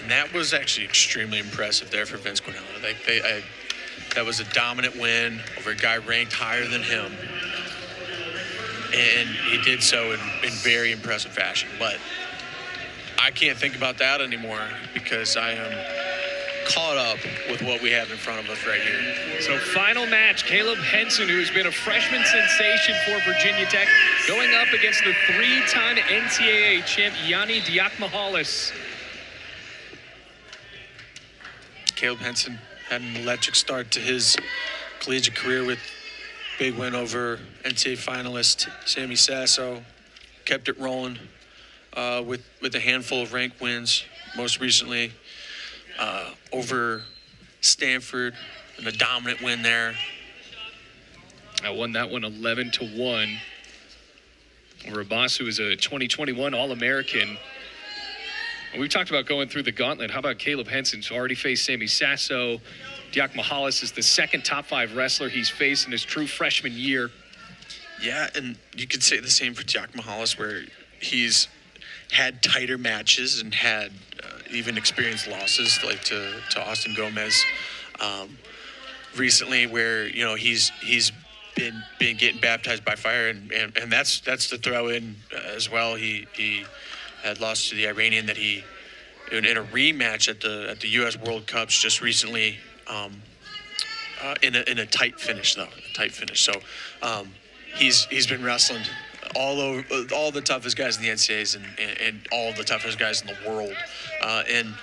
And that was actually extremely impressive there for Vince Cornell. That was a dominant win over a guy ranked higher than him. And he did so in very impressive fashion. But I can't think about that anymore because I am caught up with what we have in front of us right here. So final match, Caleb Hanson, who has been a freshman sensation for Virginia Tech, going up against the three-time NCAA champ Yianni Diakomihalis. Caleb Hanson had an electric start to his collegiate career with big win over NCAA finalist Sammy Sasso. Kept it rolling with a handful of ranked wins, most recently over Stanford and a dominant win there. I won that one 11-1 over a boss who was a 2021 All-American. We've talked about going through the gauntlet. How about Caleb Hanson, who's already faced Sammy Sasso? Diakomihalis is the second top 5 wrestler he's faced in his true freshman year. Yeah, and you could say the same for Diakomihalis, where he's had tighter matches and had even experienced losses, like to Austin Gomez recently, where he's been getting baptized by fire, and that's to throw in as well. He had lost to the Iranian that he in a rematch at the U.S. World Cups just recently, in a tight finish though, So he's been wrestling all the toughest guys in the NCAAs and all the toughest guys in the world. And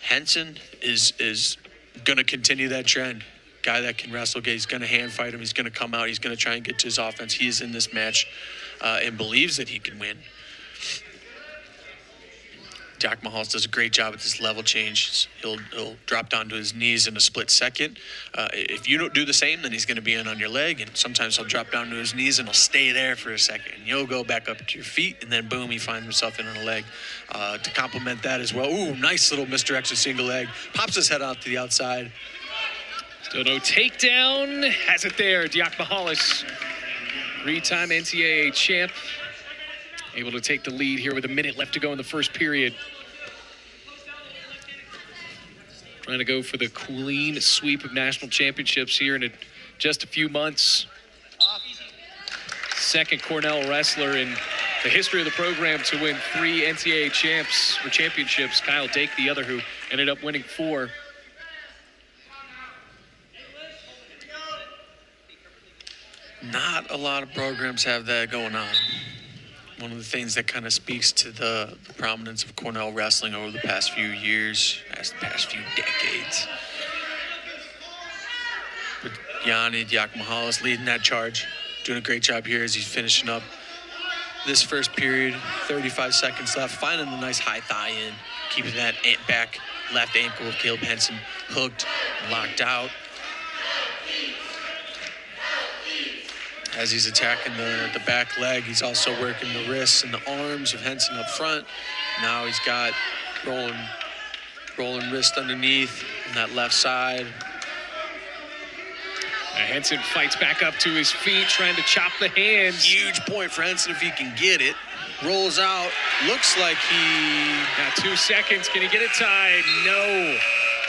Hanson is going to continue that trend. Guy that can wrestle, he's going to hand fight him. He's going to come out. He's going to try and get to his offense. He is in this match and believes that he can win. Diakomihalis does a great job at this level change. He'll drop down to his knees in a split second. If you don't do the same, then he's going to be in on your leg, and sometimes he'll drop down to his knees and he'll stay there for a second. And you'll go back up to your feet, and then boom, he finds himself in on a leg. To complement that as well, ooh, nice little misdirection single leg. Pops his head out to the outside. Still no takedown. Has it there, Diakomihalis. Three-time NCAA champ. Able to take the lead here with a minute left to go in the first period. Trying to go for the clean sweep of national championships here in just a few months. Second Cornell wrestler in the history of the program to win 3 NCAA championships. Kyle Dake, the other, who ended up winning 4. Not a lot of programs have that going on. One of the things that kind of speaks to the prominence of Cornell wrestling over the past few years, the past few decades. But Yianni Diakomihalis leading that charge, doing a great job here as he's finishing up this first period. 35 seconds left, finding a nice high thigh in, keeping that back left ankle of Caleb Hanson hooked, locked out. As he's attacking the back leg, he's also working the wrists and the arms of Hanson up front. Now he's got rolling wrist underneath on that left side. Hanson fights back up to his feet, trying to chop the hands. Huge point for Hanson if he can get it. Rolls out. Looks like he... Got 2 seconds. Can he get it tied? No.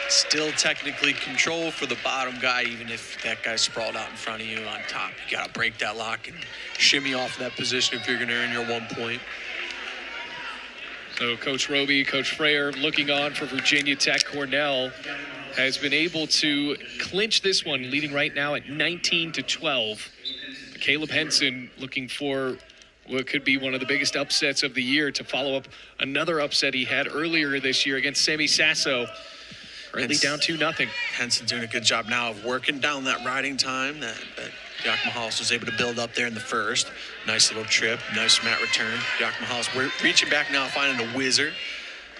Still technically control for the bottom guy, even if that guy's sprawled out in front of you on top. You got to break that lock and shimmy off that position if you're going to earn your 1 point. So Coach Roby, Coach Freyer looking on for Virginia Tech. Cornell has been able to clinch this one, leading right now at 19-12. Caleb Hanson looking for what could be one of the biggest upsets of the year to follow up another upset he had earlier this year against Sammy Sasso. Currently down 2-0. Hanson doing a good job now of working down that riding time that Diakomihalis was able to build up there in the first. Nice little trip, nice mat return. Diakomihalis reaching back now, finding a whizzer.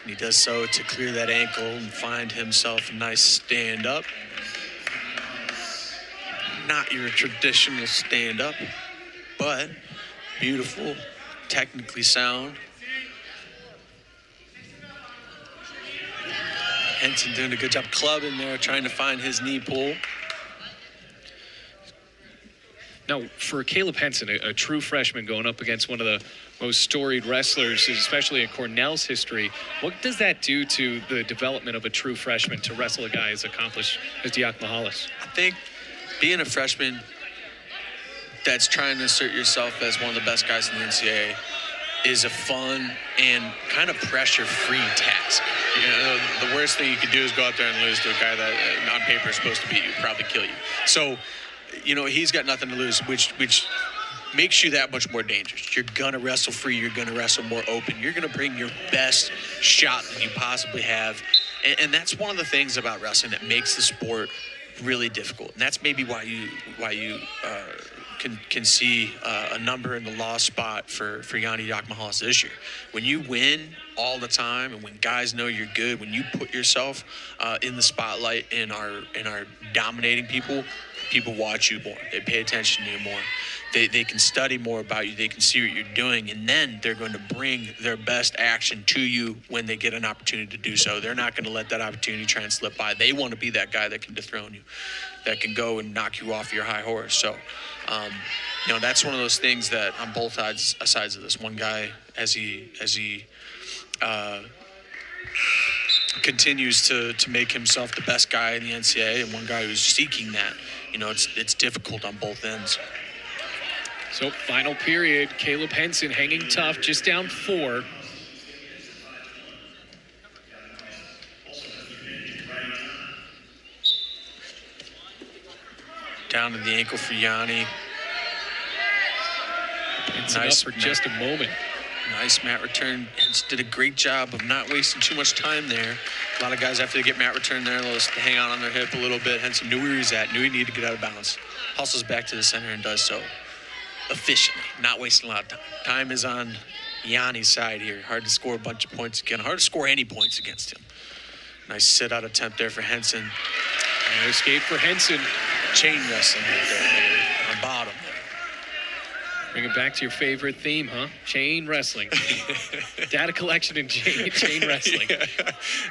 And he does so to clear that ankle and find himself a nice stand-up. Not your traditional stand-up, but beautiful, technically sound. Hanson doing a good job clubbing there, trying to find his knee pull. Now, for Caleb Hanson, a true freshman going up against one of the most storied wrestlers, especially in Cornell's history, what does that do to the development of a true freshman to wrestle a guy as accomplished as Diakomihalis? I think being a freshman that's trying to assert yourself as one of the best guys in the NCAA is a fun and kind of pressure-free task. You know, the worst thing you could do is go out there and lose to a guy that on paper is supposed to beat you, probably kill you. So, you know, he's got nothing to lose, which makes you that much more dangerous. You're going to wrestle free. You're going to wrestle more open. You're going to bring your best shot that you possibly have. And that's one of the things about wrestling that makes the sport really difficult. And that's maybe why you can see a number in the lost spot for Yianni Diakomihalis this year. When you win all the time, and when guys know you're good, when you put yourself in the spotlight and are dominating people watch you more. They pay attention to you more. They can study more about you. They can see what you're doing, and then they're going to bring their best action to you when they get an opportunity to do so. They're not going to let that opportunity try and slip by. They want to be that guy that can dethrone you, that can go and knock you off your high horse. So, you know, that's one of those things that on both sides of this. One guy, as he continues to make himself the best guy in the NCAA, and one guy who's seeking that. You know, it's difficult on both ends. So, final period, Caleb Hanson hanging tough, just down 4. Down to the ankle for Yianni. It's nice up for just a moment. Nice mat return. Hence did a great job of not wasting too much time there. A lot of guys, after they get mat return there, they'll just hang on their hip a little bit. Henson knew where he was at, knew he needed to get out of bounds. Hustles back to the center and does so efficiently, not wasting a lot of time. Time is on Yianni's side here. Hard to score a bunch of points again. Hard to score any points against him. Nice sit-out attempt there for Hanson. And escape for Hanson. Chain wrestling right there, baby, on bottom. Bring it back to your favorite theme, huh? Chain wrestling. Data collection and chain wrestling. Yeah.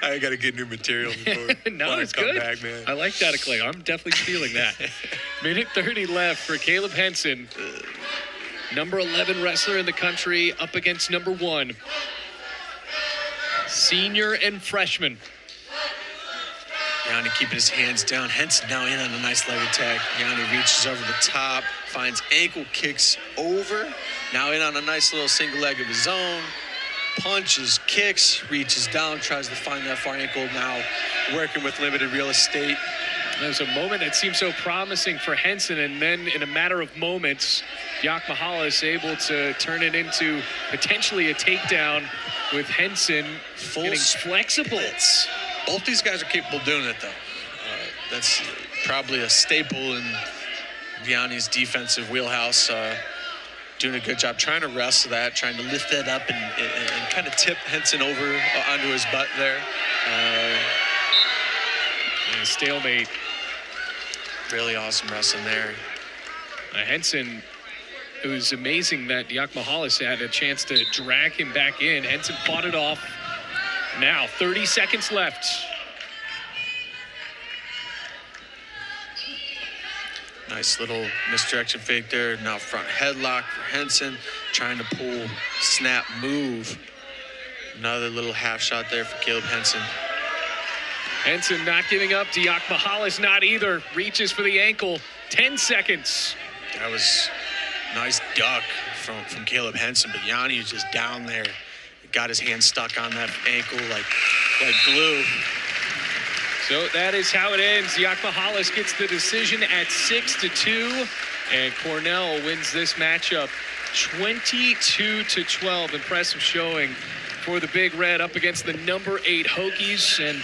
I got to get new material before no, it's good. Back, man. I like data collection. I'm definitely stealing that. Minute 30 left for Caleb Hanson. Number 11 wrestler in the country up against number 1. Senior and freshman. Yianni keeping his hands down. Hanson now in on a nice leg attack. Yianni reaches over the top, finds ankle kicks over. Now in on a nice little single leg of his own. Punches, kicks, reaches down, tries to find that far ankle. Now working with limited real estate. There's a moment that seemed so promising for Hanson, and then in a matter of moments, Diakomihalis able to turn it into potentially a takedown with Hanson getting flexible. Both these guys are capable of doing it, though. That's probably a staple in Yianni's defensive wheelhouse. Doing a good job trying to wrestle that, trying to lift that up and kind of tip Hanson over onto his butt there. And a stalemate. Really awesome wrestling there. Hanson, it was amazing that Diakomihalis had a chance to drag him back in. Hanson fought it off. Now, 30 seconds left. Nice little misdirection fake there. Now front headlock for Hanson. Trying to pull, snap, move. Another little half shot there for Caleb Hanson. Hanson not giving up. Diakomihalis not either. Reaches for the ankle. 10 seconds. That was a nice duck from Caleb Hanson, but Yianni was just down there. Got his hand stuck on that ankle like glue. So that is how it ends. Diakomihalis gets the decision at 6-2, and Cornell wins this matchup 22-12. Impressive showing for the Big Red up against the number 8 Hokies. And